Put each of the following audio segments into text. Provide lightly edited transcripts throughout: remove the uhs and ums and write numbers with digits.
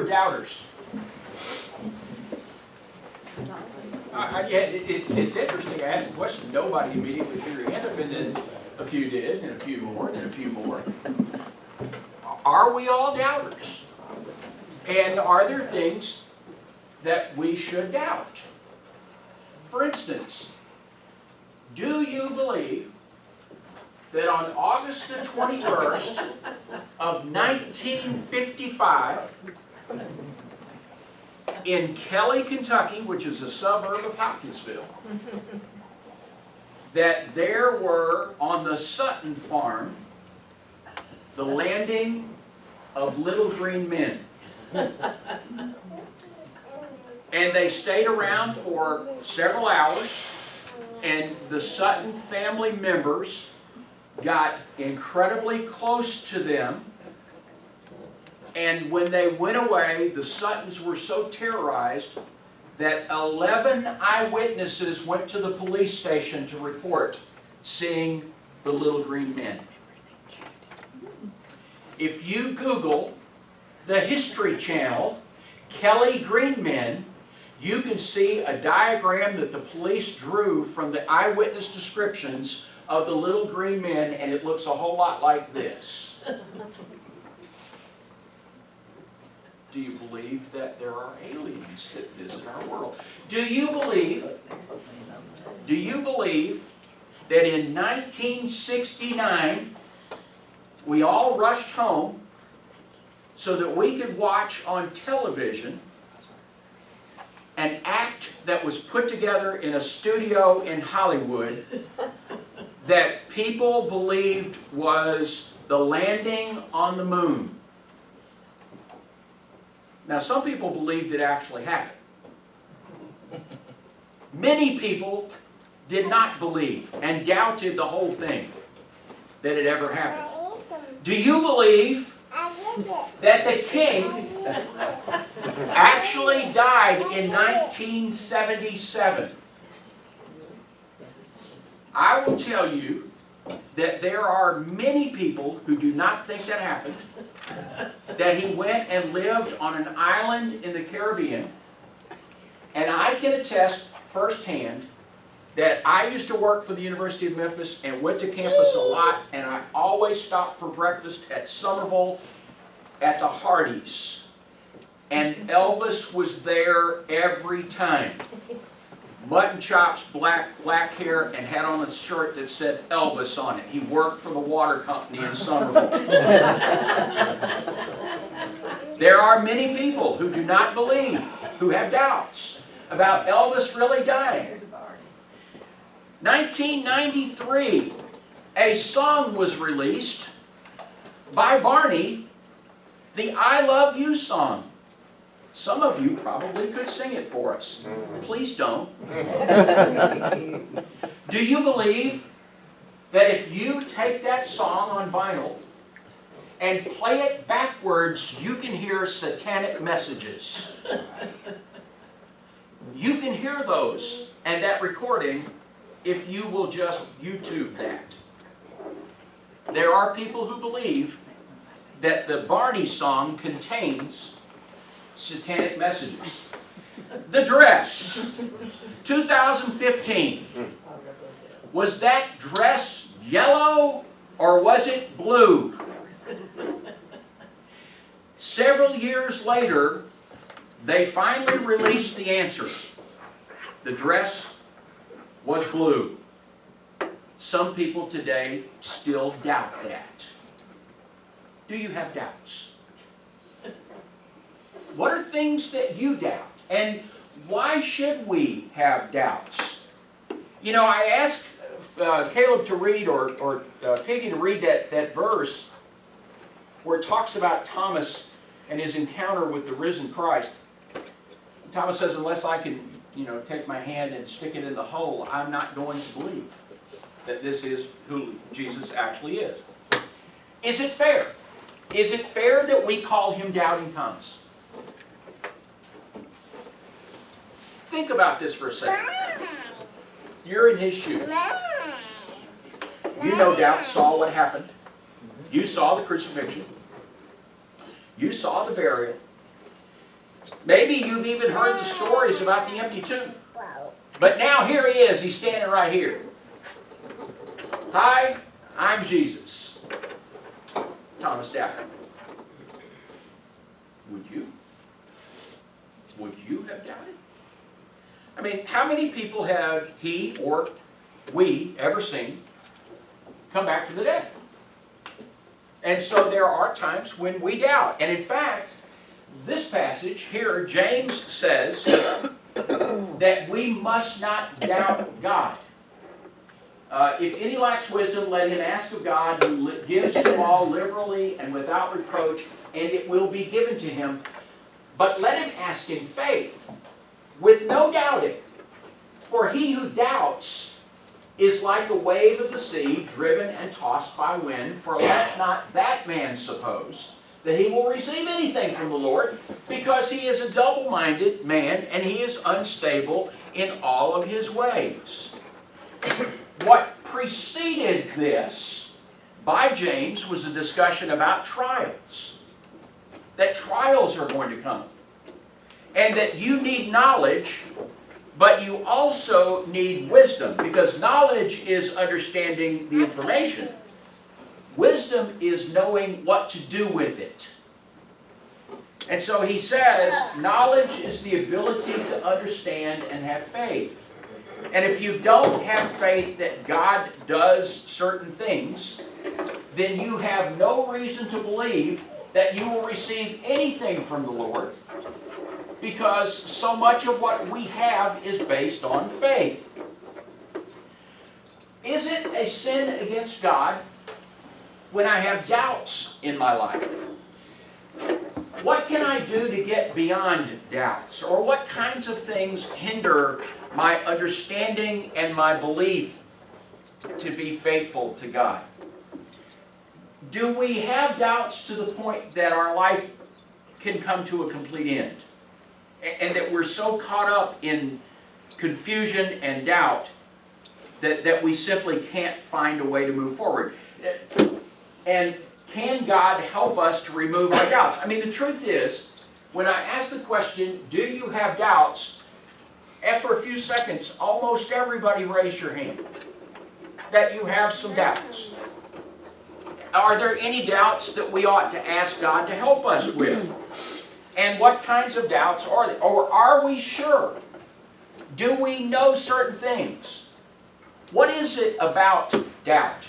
doubters? It's interesting. I asked the question. Nobody immediately threw their hand up, and then a few did, and a few more, and a few more. Are we all doubters? And are there things that we should doubt? For instance, do you believe that on August the 21st of 1955, in Kelly, Kentucky, which is a suburb of Hopkinsville, that there were, on the Sutton farm, the landing of little green men? And they stayed around for several hours, and the Sutton family members got incredibly close to them. And when they went away, the Suttons were so terrorized that 11 eyewitnesses went to the police station to report seeing the little green men. If you Google the History Channel, Kelly Green Men, you can see a diagram that the police drew from the eyewitness descriptions of the little green men, and it looks a whole lot like this. Do you believe that there are aliens that visit our world? Do you believe that in 1969 we all rushed home so that we could watch on television an act that was put together in a studio in Hollywood that people believed was the landing on the moon? Now, some people believed it actually happened. Many people did not believe and doubted the whole thing, that it ever happened. Do you believe that the king actually died in 1977? I will tell you that there are many people who do not think that happened, that he went and lived on an island in the Caribbean. And I can attest firsthand that I used to work for the University of Memphis and went to campus a lot, and I always stopped for breakfast at Somerville at the Hardee's. And Elvis was there every time. Mutton chops, black hair, and had on a shirt that said Elvis on it. He worked for the water company in Somerville. There are many people who do not believe, who have doubts about Elvis really dying. 1993, a song was released by Barney, the I Love You song. Some of you probably could sing it for us. Please don't. Do you believe that if you take that song on vinyl and play it backwards, you can hear satanic messages? You can hear those and that recording if you will just YouTube that. There are people who believe that the Barney song contains satanic messages. The Dress, 2015. Was that dress yellow or was it blue? Several years later, they finally released the answer. The dress was blue. Some people today still doubt that. Do you have doubts? What are things that you doubt? And why should we have doubts? You know, I asked Caleb to read, or Peggy to read that verse where it talks about Thomas and his encounter with the risen Christ. Thomas says, unless I can, take my hand and stick it in the hole, I'm not going to believe that this is who Jesus actually is. Is it fair? Is it fair that we call him Doubting Thomas? Think about this for a second. You're in his shoes. You no doubt saw what happened. You saw the crucifixion. You saw the burial. Maybe you've even heard the stories about the empty tomb. But now here he is. He's standing right here. Hi, I'm Jesus. Thomas Doubter. Would you? Would you have doubted? I mean, how many people have he or we ever seen come back from the dead? And so there are times when we doubt. And in fact, this passage here, James says that we must not doubt God. If any lacks wisdom, let him ask of God, who gives to all liberally and without reproach, and it will be given to him. But let him ask in faith, with no doubting. For he who doubts is like a wave of the sea, driven and tossed by wind. For let not that man suppose that he will receive anything from the Lord, because he is a double-minded man, and he is unstable in all of his ways. What preceded this by James was a discussion about trials. That trials are going to come. And that you need knowledge, but you also need wisdom. Because knowledge is understanding the information. Wisdom is knowing what to do with it. And so he says, knowledge is the ability to understand and have faith. And if you don't have faith that God does certain things, then you have no reason to believe that you will receive anything from the Lord, because so much of what we have is based on faith. Is it a sin against God when I have doubts in my life? What can I do to get beyond doubts? Or what kinds of things hinder my understanding and my belief to be faithful to God? Do we have doubts to the point that our life can come to a complete end? And that we're so caught up in confusion and doubt that we simply can't find a way to move forward? And can God help us to remove our doubts? I mean, the truth is, when I ask the question, do you have doubts? After a few seconds, almost everybody raised your hand that you have some doubts. Are there any doubts that we ought to ask God to help us with? And what kinds of doubts are they? Or are we sure? Do we know certain things? What is it about doubt?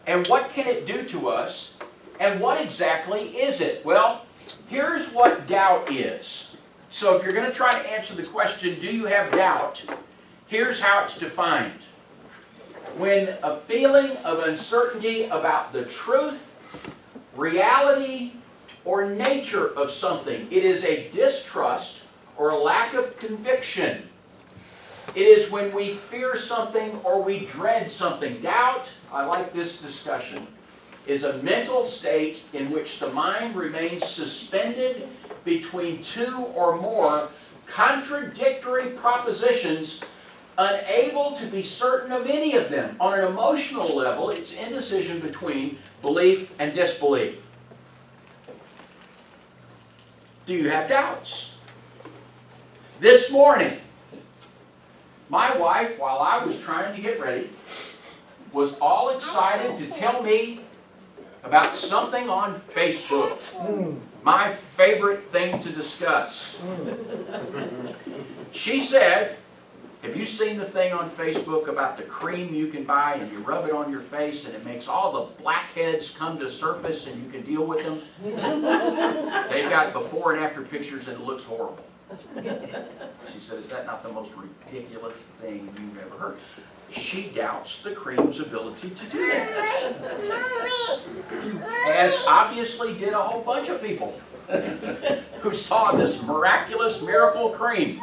And what can it do to us? And what exactly is it? Well, here's what doubt is. So if you're going to try to answer the question, do you have doubt? Here's how it's defined. When a feeling of uncertainty about the truth, reality, or nature of something, it is a distrust or a lack of conviction. It is when we fear something or we dread something. Doubt, I like this discussion, is a mental state in which the mind remains suspended between two or more contradictory propositions, unable to be certain of any of them. On an emotional level, it's indecision between belief and disbelief. Do you have doubts? This morning, my wife, while I was trying to get ready, was all excited to tell me about something on Facebook. My favorite thing to discuss. She said, have you seen the thing on Facebook about the cream you can buy and you rub it on your face and it makes all the blackheads come to surface and you can deal with them? They've got before and after pictures and it looks horrible. She said, is that not the most ridiculous thing you've ever heard? She doubts the cream's ability to do that. As obviously did a whole bunch of people who saw this miraculous miracle cream.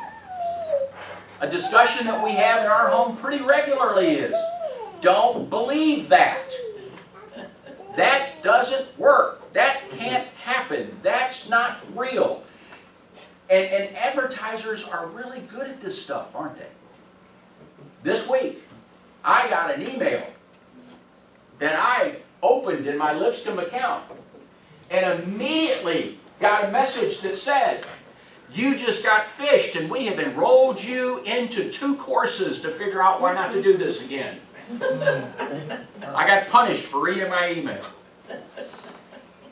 A discussion that we have in our home pretty regularly is, don't believe that. That doesn't work. That can't happen. That's not real. And advertisers are really good at this stuff, aren't they? This week, I got an email that I opened in my Lipscomb account and immediately got a message that said, You just got fished and we have enrolled you into 2 courses to figure out why not to do this again. I got punished for reading my email.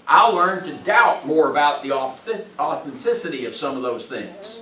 I'll learn to doubt more about the authenticity of some of those things.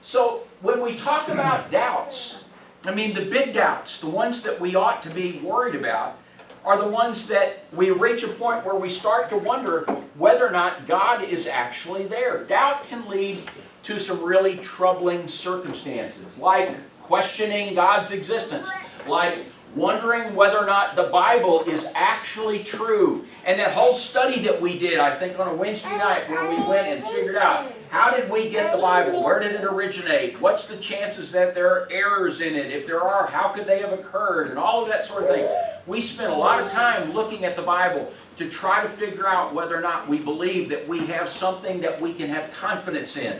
So when we talk about doubts, I mean the big doubts, the ones that we ought to be worried about, are the ones that we reach a point where we start to wonder whether or not God is actually there. Doubt can lead to some really troubling circumstances, like questioning God's existence, like wondering whether or not the Bible is actually true. And that whole study that we did, I think on a Wednesday night, where we went and figured out, how did we get the Bible? Where did it originate? What's the chances that there are errors in it? If there are, how could they have occurred? And all of that sort of thing. We spent a lot of time looking at the Bible to try to figure out whether or not we believe that we have something that we can have confidence in.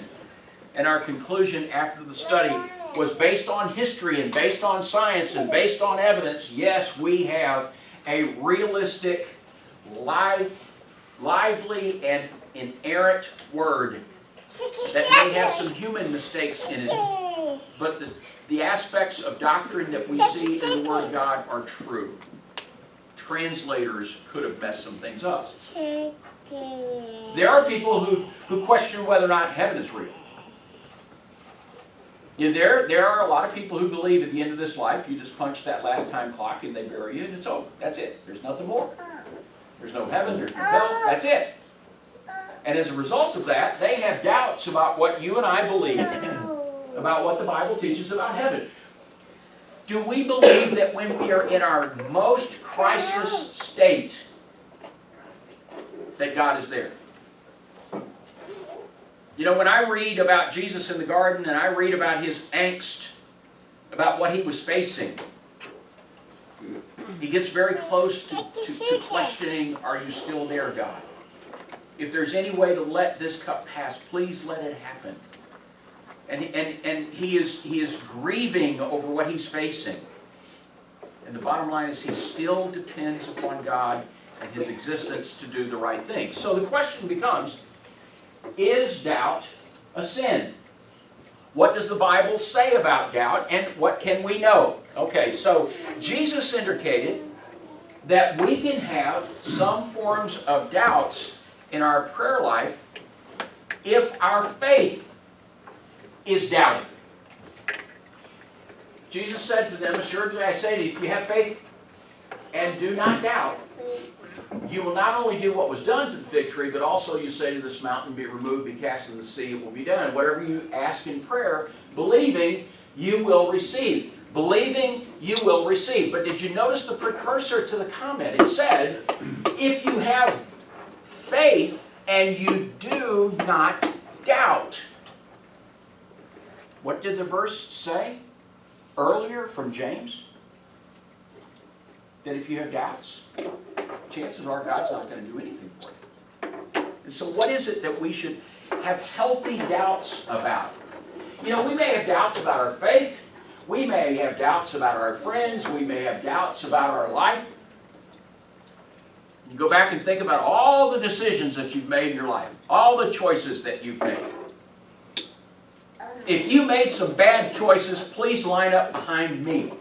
And our conclusion after the study was based on history and based on science and based on evidence. Yes, we have a realistic, lively, and inerrant Word that may have some human mistakes in it, but the aspects of doctrine that we see in the Word of God are true. Translators could have messed some things up. There are people who question whether or not heaven is real. There are a lot of people who believe at the end of this life, you just punch that last time clock and they bury you and it's over. That's it. There's nothing more. There's no heaven, there's no hell, that's it. And as a result of that, they have doubts about what you and I believe, about what the Bible teaches about heaven. Do we believe that when we are in our most crisis state, that God is there? You know, when I read about Jesus in the garden and I read about his angst, about what he was facing, he gets very close to questioning, are you still there, God? If there's any way to let this cup pass, please let it happen. And he is grieving over what he's facing. And the bottom line is he still depends upon God and his existence to do the right thing. So the question becomes, is doubt a sin? What does the Bible say about doubt, and what can we know? Okay, so Jesus indicated that we can have some forms of doubts in our prayer life if our faith is doubting. Jesus said to them, assuredly I say to you, if you have faith and do not doubt, you will not only do what was done to the fig tree, but also you say to this mountain, be removed, be cast into the sea, it will be done. Whatever you ask in prayer, believing, you will receive. Believing, you will receive. But did you notice the precursor to the comment? It said, if you have faith and you do not doubt. What did the verse say earlier from James? That if you have doubts, chances are God's not going to do anything for you. And so what is it that we should have healthy doubts about? You know, we may have doubts about our faith. We may have doubts about our friends. We may have doubts about our life. You go back and think about all the decisions that you've made in your life, all the choices that you've made. If you made some bad choices, please line up behind me.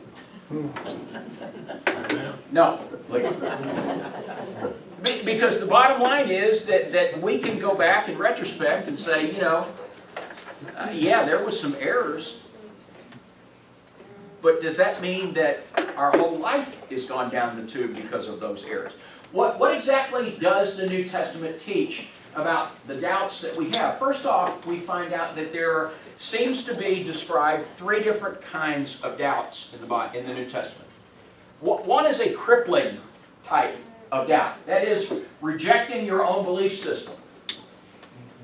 No, please. Because the bottom line is that we can go back in retrospect and say, you know, yeah, there was some errors, but does that mean that our whole life is gone down the tube because of those errors? What exactly does the New Testament teach about the doubts that we have? First off, we find out that there seems to be described 3 different kinds of doubts in the New Testament. One is a crippling type of doubt. That is, rejecting your own belief system.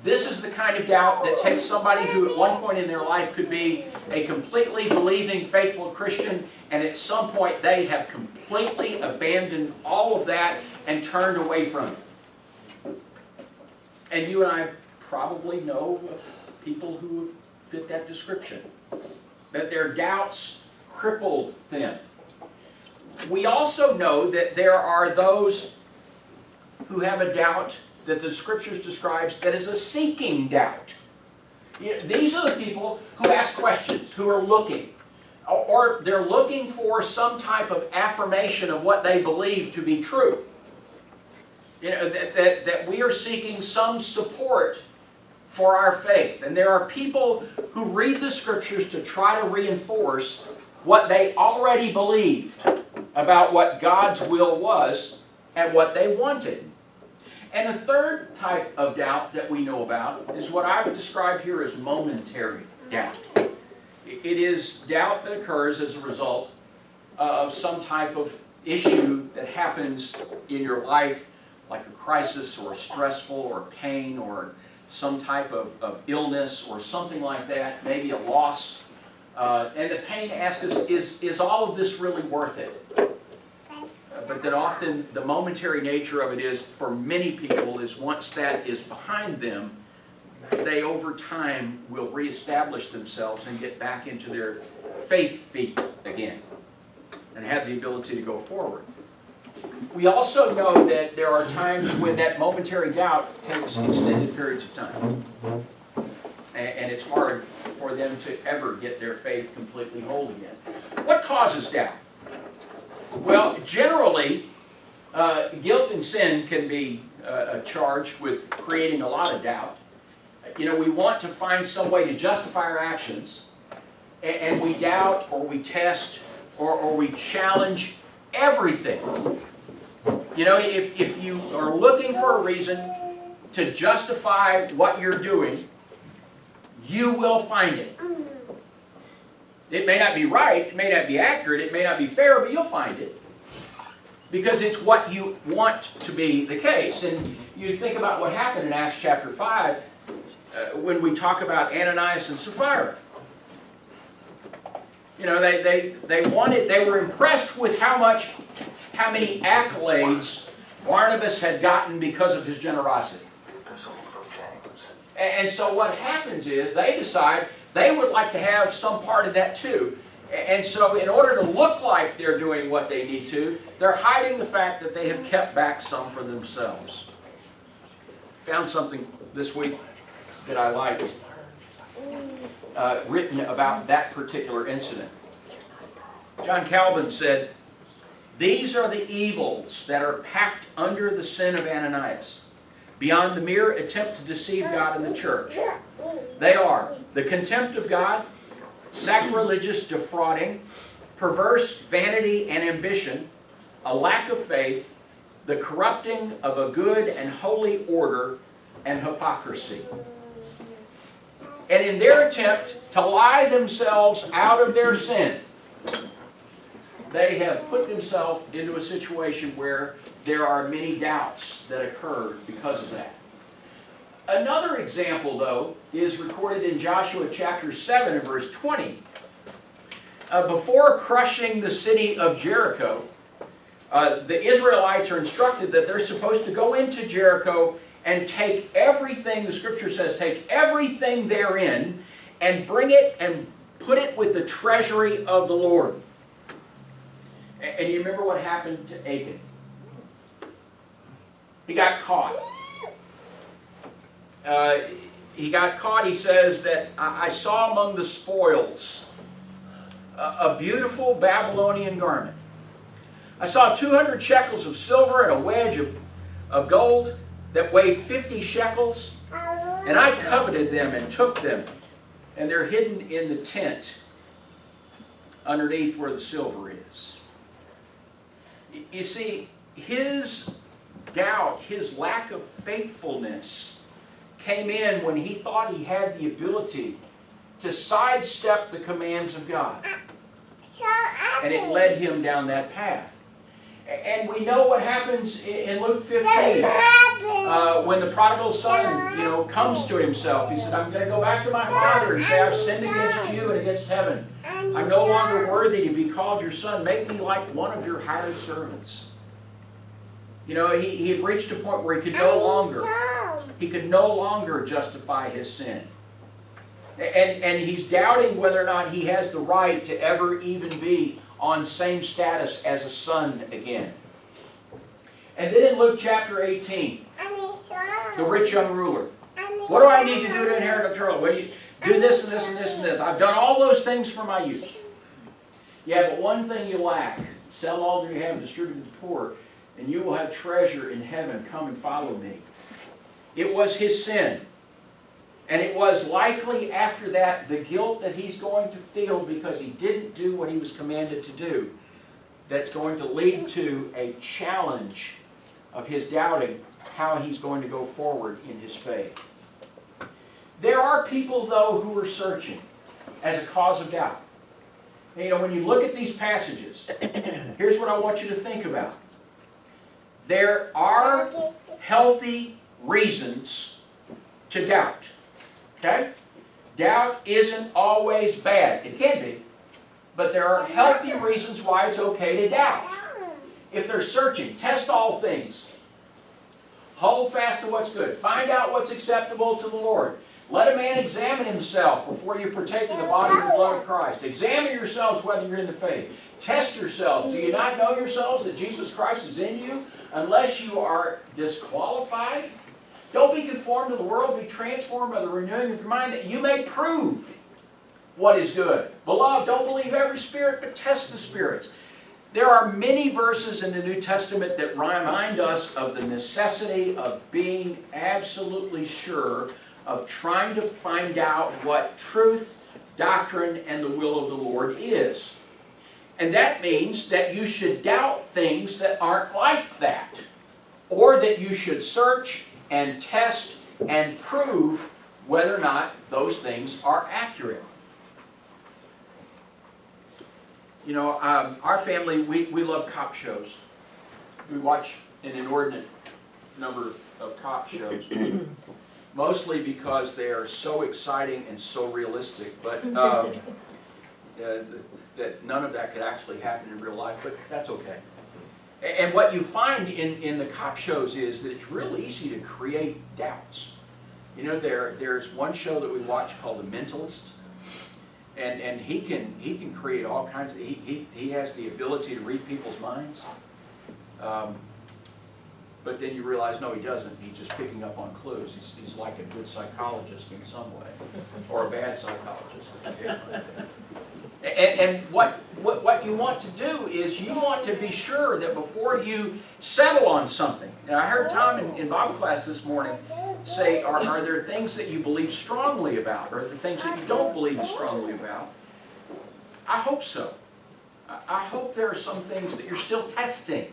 This is the kind of doubt that takes somebody who at one point in their life could be a completely believing, faithful Christian, and at some point they have completely abandoned all of that and turned away from it. And you and I probably know people who fit that description, that their doubts crippled them. We also know that there are those who have a doubt that the Scriptures describes that is a seeking doubt. These are the people who ask questions, who are looking. Or they're looking for some type of affirmation of what they believe to be true. That we are seeking some support for our faith. And there are people who read the Scriptures to try to reinforce what they already believed about what God's will was and what they wanted. And a third type of doubt that we know about is what I've described here as momentary doubt. It is doubt that occurs as a result of some type of issue that happens in your life, like a crisis or stressful or pain or some type of illness or something like that, maybe a loss. And the pain asks us, is all of this really worth it? But that often the momentary nature of it is, for many people, is once that is behind them, they over time will reestablish themselves and get back into their faith feet again and have the ability to go forward. We also know that there are times when that momentary doubt takes extended periods of time. And it's hard for them to ever get their faith completely whole again. What causes doubt? Well, generally, guilt and sin can be charged with creating a lot of doubt. We want to find some way to justify our actions, and we doubt or we test or we challenge everything. If you are looking for a reason to justify what you're doing, you will find it. It may not be right, it may not be accurate, it may not be fair, but you'll find it. Because it's what you want to be the case. And you think about what happened in Acts chapter 5 when we talk about Ananias and Sapphira. They were impressed with how many accolades Barnabas had gotten because of his generosity. And so what happens is they decide they would like to have some part of that too. And so in order to look like they're doing what they need to, they're hiding the fact that they have kept back some for themselves. Found something this week that I liked, written about that particular incident. John Calvin said, "These are the evils that are packed under the sin of Ananias, beyond the mere attempt to deceive God and the church. They are the contempt of God, sacrilegious defrauding, perverse vanity and ambition, a lack of faith, the corrupting of a good and holy order, and hypocrisy." And in their attempt to lie themselves out of their sin, they have put themselves into a situation where there are many doubts that occur because of that. Another example, though, is recorded in Joshua chapter 7 and verse 20. Before crushing the city of Jericho, the Israelites are instructed that they're supposed to go into Jericho and take everything, the Scripture says, take everything therein and bring it and put it with the treasury of the Lord. And you remember what happened to Achan? He got caught. He says that, "I saw among the spoils a beautiful Babylonian garment. I saw 200 shekels of silver and a wedge of gold that weighed 50 shekels, and I coveted them and took them, and they're hidden in the tent underneath where the silver is." You see, his doubt, his lack of faithfulness came in when he thought he had the ability to sidestep the commands of God. And it led him down that path. And we know what happens in Luke 15. When the prodigal son, comes to himself, he said, "I'm going to go back to my father and say, I've sinned against you and against heaven. I'm no longer worthy to be called your son. Make me like one of your hired servants." He had reached a point where he could no longer justify his sin. And he's doubting whether or not he has the right to ever even be on same status as a son again. And then in Luke chapter 18, the rich young ruler. What do I need to do to inherit eternal life? Well, you do this and this and this and this. I've done all those things for my youth. Yeah, but one thing you lack. Sell all that you have and distribute to the poor, and you will have treasure in heaven. Come and follow me. It was his sin. And it was likely after that the guilt that he's going to feel because he didn't do what he was commanded to do that's going to lead to a challenge of his doubting how he's going to go forward in his faith. There are people, though, who are searching as a cause of doubt. And, you know, when you look at these passages, here's what I want you to think about. There are healthy reasons to doubt. Okay? Doubt isn't always bad. It can be. But there are healthy reasons why it's okay to doubt. If they're searching, test all things. Hold fast to what's good. Find out what's acceptable to the Lord. Let a man examine himself before you partake of the body and the blood of Christ. Examine yourselves whether you're in the faith. Test yourselves. Do you not know yourselves that Jesus Christ is in you unless you are disqualified? Don't be conformed to the world. Be transformed by the renewing of your mind that you may prove what is good. Beloved, don't believe every spirit, but test the spirits. There are many verses in the New Testament that remind us of the necessity of being absolutely sure of trying to find out what truth, doctrine, and the will of the Lord is. And that means that you should doubt things that aren't like that. Or that you should search and test and prove whether or not those things are accurate. You know, our family, we love cop shows. We watch an inordinate number of cop shows. Mostly because they are so exciting and so realistic, but that none of that could actually happen in real life, but that's okay. And what you find in the cop shows is that it's really easy to create doubts. You know, there's one show that we watch called The Mentalist, and he can create all kinds of, he has the ability to read people's minds. But then you realize, no, he doesn't. He's just picking up on clues. He's like a good psychologist in some way, or a bad psychologist. And what you want to do is you want to be sure that before you settle on something. Now, I heard Tom in Bible class this morning say, are there things that you believe strongly about, or are there things that you don't believe strongly about? I hope so. I hope there are some things that you're still testing,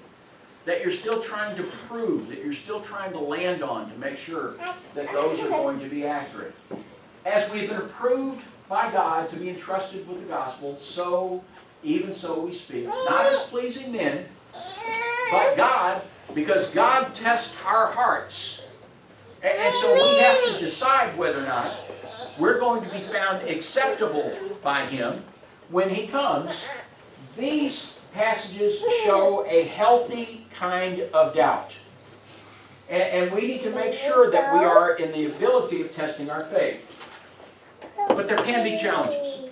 that you're still trying to prove, that you're still trying to land on to make sure that those are going to be accurate. As we've been approved by God to be entrusted with the gospel, even so we speak, not as pleasing men, but God, because God tests our hearts. And so we have to decide whether or not we're going to be found acceptable by Him when He comes. These passages show a healthy kind of doubt. And we need to make sure that we are in the ability of testing our faith. But there can be challenges.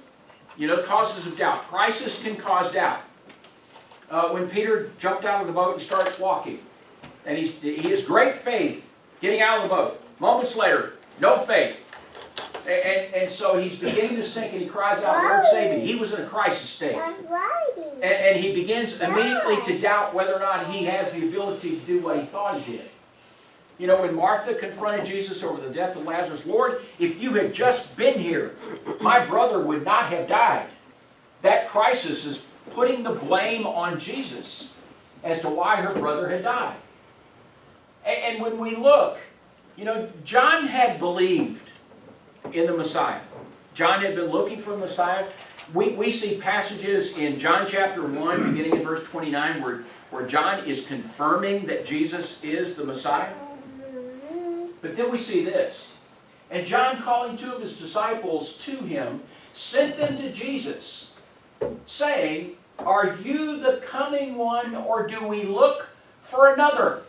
You know, causes of doubt. Crisis can cause doubt. When Peter jumped out of the boat and starts walking, and he has great faith getting out of the boat. Moments later, no faith. And so he's beginning to sink, and he cries out, Lord, save me. He was in a crisis state. And he begins immediately to doubt whether or not he has the ability to do what he thought he did. You know, when Martha confronted Jesus over the death of Lazarus, Lord, if you had just been here, my brother would not have died. That crisis is putting the blame on Jesus as to why her brother had died. And when we look, you know, John had believed in the Messiah. John had been looking for the Messiah. We see passages in John chapter 1, beginning in verse 29, where John is confirming that Jesus is the Messiah. But then we see this. And John, calling two of his disciples to him, sent them to Jesus, saying, Are you the coming one, or do we look for another?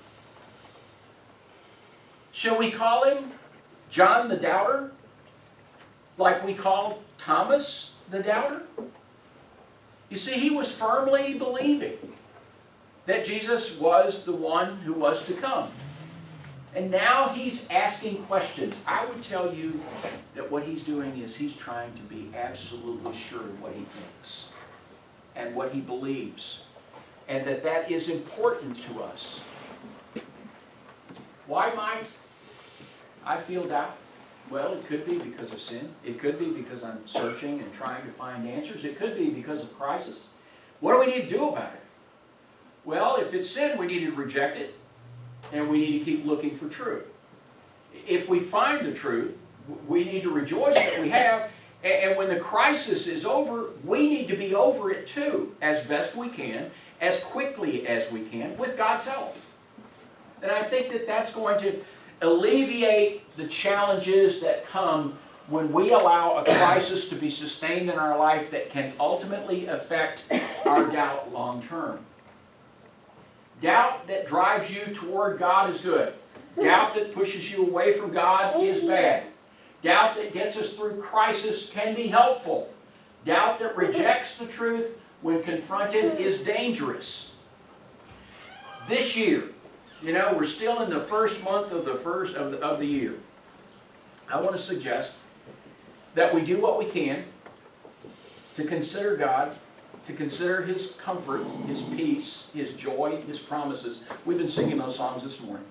Shall we call him John the Doubter, like we called Thomas the Doubter? You see, he was firmly believing that Jesus was the one who was to come. And now he's asking questions. I would tell you that what he's doing is he's trying to be absolutely sure of what he thinks and what he believes, and that is important to us. Why might I feel doubt? Well, it could be because of sin. It could be because I'm searching and trying to find answers. It could be because of crisis. What do we need to do about it? Well, if it's sin, we need to reject it, and we need to keep looking for truth. If we find the truth, we need to rejoice that we have, and when the crisis is over, we need to be over it too, as best we can, as quickly as we can, with God's help. And I think that that's going to alleviate the challenges that come when we allow a crisis to be sustained in our life that can ultimately affect our doubt long term. Doubt that drives you toward God is good. Doubt that pushes you away from God is bad. Doubt that gets us through crisis can be helpful. Doubt that rejects the truth when confronted is dangerous. This year, we're still in the first month of the year. I want to suggest that we do what we can to consider God, to consider His comfort, His peace, His joy, His promises. We've been singing those songs this morning.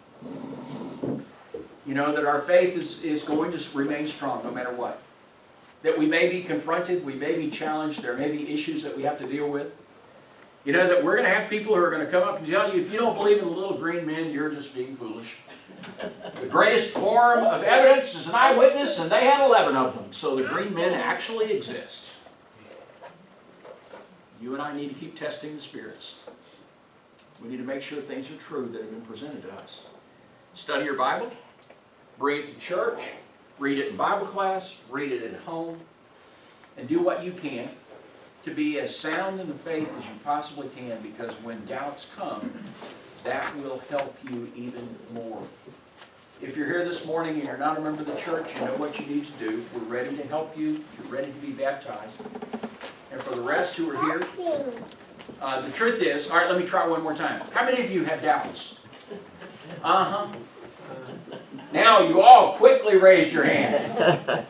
That our faith is going to remain strong no matter what. That we may be confronted, we may be challenged, there may be issues that we have to deal with. That we're going to have people who are going to come up and tell you, if you don't believe in the little green men, you're just being foolish. The greatest form of evidence is an eyewitness, and they had 11 of them. So the green men actually exist. You and I need to keep testing the spirits. We need to make sure things are true that have been presented to us. Study your Bible. Bring it to church. Read it in Bible class. Read it at home. And do what you can to be as sound in the faith as you possibly can, because when doubts come, that will help you even more. If you're here this morning and you're not a member of the church, you know what you need to do. We're ready to help you. You're ready to be baptized. And for the rest who are here, the truth is, all right, let me try one more time. How many of you have doubts? Now you all quickly raised your hand.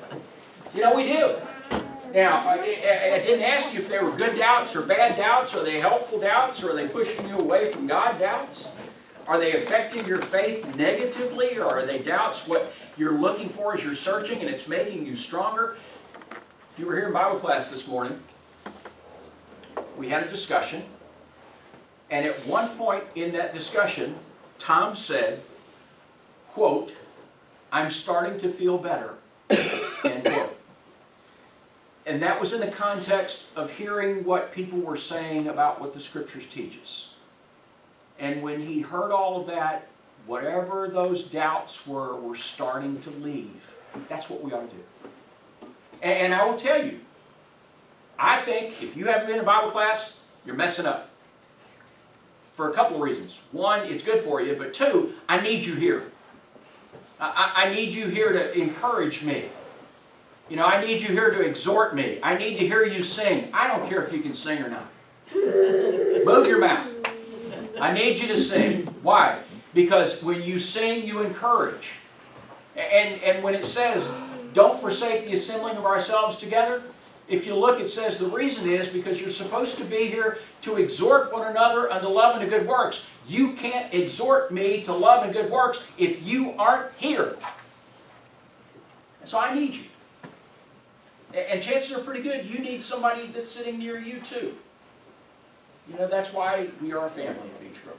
We do. Now, I didn't ask you if they were good doubts or bad doubts. Are they helpful doubts? Or are they pushing you away from God doubts? Are they affecting your faith negatively? Or are they doubts what you're looking for as you're searching and it's making you stronger? You were here in Bible class this morning. We had a discussion. And at one point in that discussion, Tom said, quote, "I'm starting to feel better," end quote. And that was in the context of hearing what people were saying about what the Scriptures teach us. And when he heard all of that, whatever those doubts were starting to leave. That's what we ought to do. And I will tell you, I think if you haven't been in Bible class, you're messing up. For a couple of reasons. One, it's good for you, but two, I need you here. I need you here to encourage me. I need you here to exhort me. I need to hear you sing. I don't care if you can sing or not. Move your mouth. I need you to sing. Why? Because when you sing, you encourage. And when it says, don't forsake the assembling of ourselves together, if you look, it says the reason is because you're supposed to be here to exhort one another unto love and to good works. You can't exhort me to love and good works if you aren't here. And so I need you. And chances are pretty good you need somebody that's sitting near you too. That's why we are a family at Beach Grove.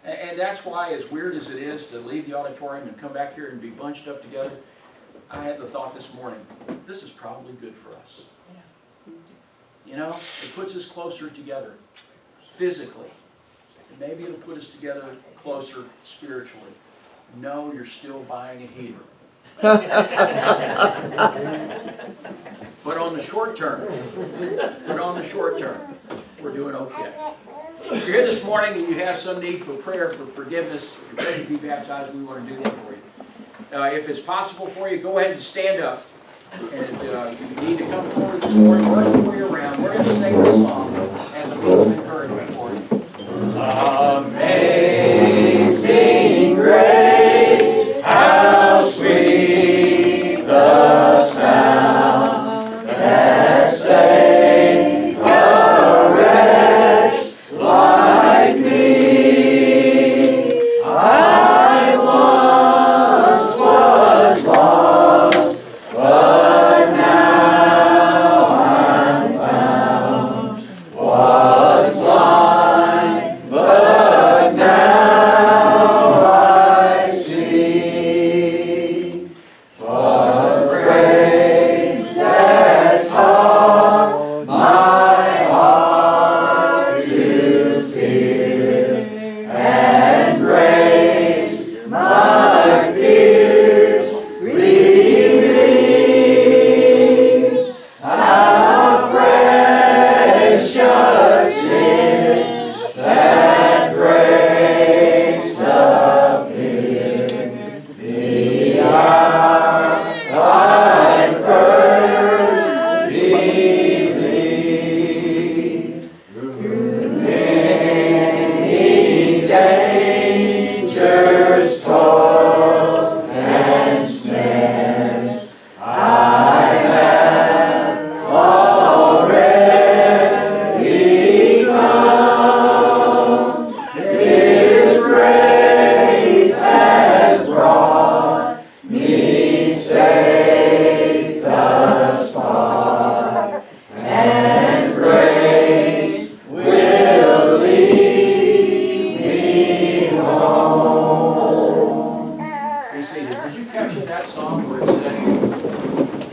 And that's why, as weird as it is to leave the auditorium and come back here and be bunched up together, I had the thought this morning, this is probably good for us. It puts us closer together physically. And maybe it'll put us together closer spiritually. No, you're still buying a heater. But on the short term, we're doing okay. If you're here this morning and you have some need for prayer for forgiveness, if you're ready to be baptized, we want to do that for you. If it's possible for you, go ahead and stand up. And if you need to come forward this morning, work your way around. We're going to sing this song as a means of encouragement for you. Amazing grace.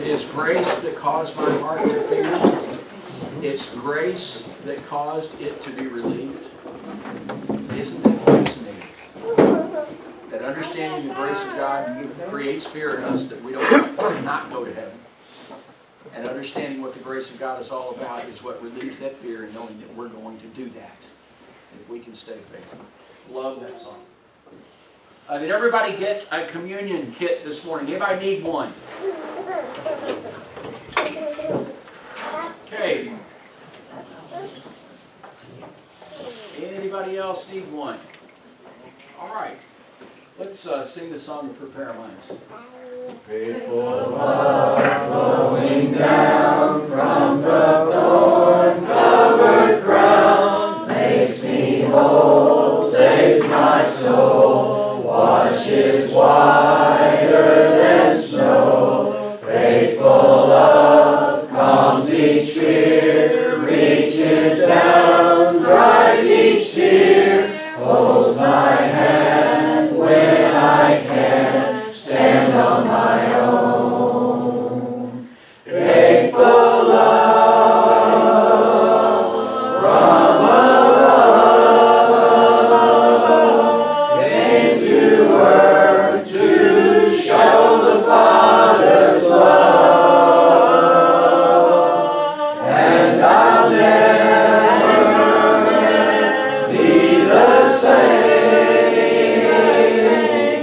It is grace that caused my heart to fear. It's grace that caused it to be relieved. Isn't that fascinating? That understanding the grace of God creates fear in us that we don't not go to heaven. And understanding what the grace of God is all about is what relieves that fear and knowing that we're going to do that. If we can stay faithful. Love that song. Did everybody get a communion kit this morning? Anybody need one? Okay. Anybody else need one? All right. Let's sing the song to prepare our minds. Faithful.